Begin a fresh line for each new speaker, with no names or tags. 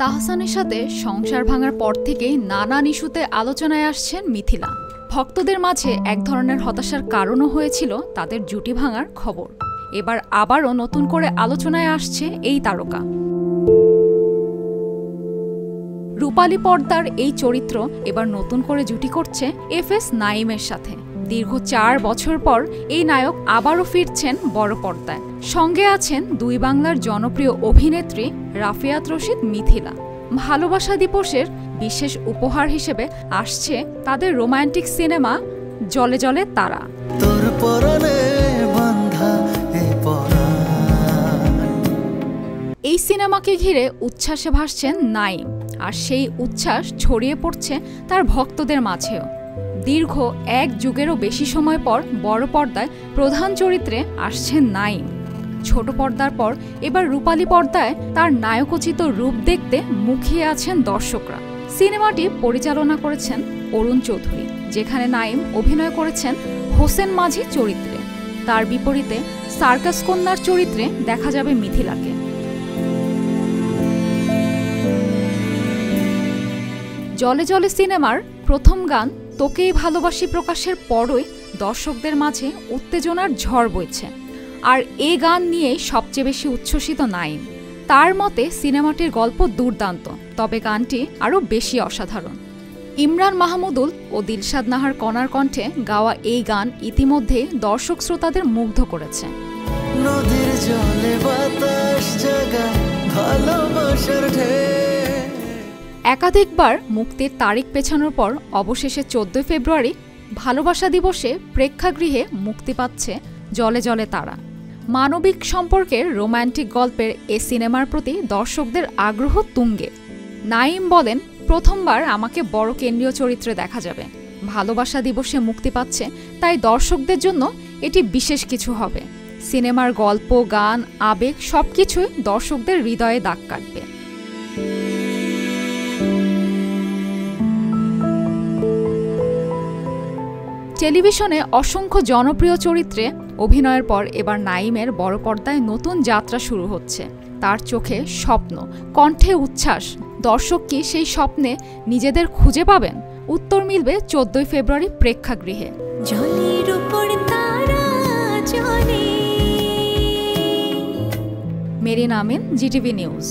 তাহসানের সাথে সংসার ভাঙার পর থেকেই নানান ইস্যুতে আলোচনায় আসছেন মিথিলা। ভক্তদের মাঝে এক ধরনের হতাশার কারণও হয়েছিল তাদের জুটি ভাঙার খবর। এবার আবারও নতুন করে আলোচনায় আসছে এই তারকা। রূপালী পর্দার এই চরিত্র এবার নতুন করে জুটি করছে এফএস নাঈমের সাথে। দীর্ঘ 4 বছর পর এই নায়ক আবারও ফিরছেন বড় পর্দায়। সঙ্গে আছেন দুই বাংলার জনপ্রিয় অভিনেত্রী রাফিয়াত রশিদ মিথিলা। ভালোবাসা দিবসের বিশেষ উপহার হিসেবে আসছে তাদের রোমান্টিক সিনেমা জলে জলে তারা। এই সিনেমাকে ঘিরে উচ্ছ্বাসে ভাসছেন নাঈম, আর সেই উচ্ছ্বাস ছড়িয়ে পড়ছে তার ভক্তদের মাঝেও। দীর্ঘ 1 যুগেরও বেশি সময় পর বড় পর্দায় প্রধান চরিত্রে আসছেন নাঈম। ছোট পর্দার পর এবার রূপালী পর্দায় তার নায়কোচিত রূপ দেখতে মুখিয়ে আছেন দর্শকরা। সিনেমাটি পরিচালনা করেছেন অরুণ চৌধুরী, যেখানে নাঈম অভিনয় করেছেন হোসেন মাঝি চরিত্রে। তার বিপরীতে সার্কাস কন্যার চরিত্রে দেখা যাবে মিথিলাকে। জলে জলে সিনেমার প্রথম গান তোকেই ভালোবাসি প্রকাশের পরই দর্শকদের মাঝে উত্তেজনার ঝড় বইছে। আর এ গান নিয়েই সবচেয়ে বেশি উচ্ছ্বসিত নাঈম। তার মতে সিনেমাটির গল্প দুর্দান্ত, তবে গানটি আরও বেশি অসাধারণ। ইমরান মাহমুদুল ও দিলশাদ নাহার কণার কণ্ঠে গাওয়া এই গান ইতিমধ্যে দর্শক শ্রোতাদের মুগ্ধ করেছে। নদীর জলে বাতাস জাগায় ভালোবাসার ঢেউ। একাধিকবার মুক্তির তারিখ পেছানোর পর অবশেষে 14 ফেব্রুয়ারি ভালোবাসা দিবসে প্রেক্ষাগৃহে মুক্তি পাচ্ছে জলে জলে তারা। মানবিক সম্পর্কের রোমান্টিক গল্পের এ সিনেমার প্রতি দর্শকদের আগ্রহ তুঙ্গে। নাঈম বলেন, প্রথমবার আমাকে বড় কেন্দ্রীয় চরিত্রে দেখা যাবে। ভালোবাসা দিবসে মুক্তি পাচ্ছে, তাই দর্শকদের জন্য এটি বিশেষ কিছু হবে। সিনেমার গল্প, গান, আবেগ সবকিছুই দর্শকদের হৃদয়ে দাগ কাটবে। টেলিভিশনে অসংখ্য জনপ্রিয় চরিত্রে অভিনয়ের পর এবার নাঈমের বড় পর্দায় নতুন যাত্রা শুরু হচ্ছে। তার চোখে স্বপ্ন, কণ্ঠে উচ্ছ্বাস। দর্শক কি সেই স্বপ্নে নিজেদের খুঁজে পাবেন? উত্তর মিলবে 14 ফেব্রুয়ারি প্রেক্ষাগৃহে। মেরিন আমিন, জিটিভি নিউজ।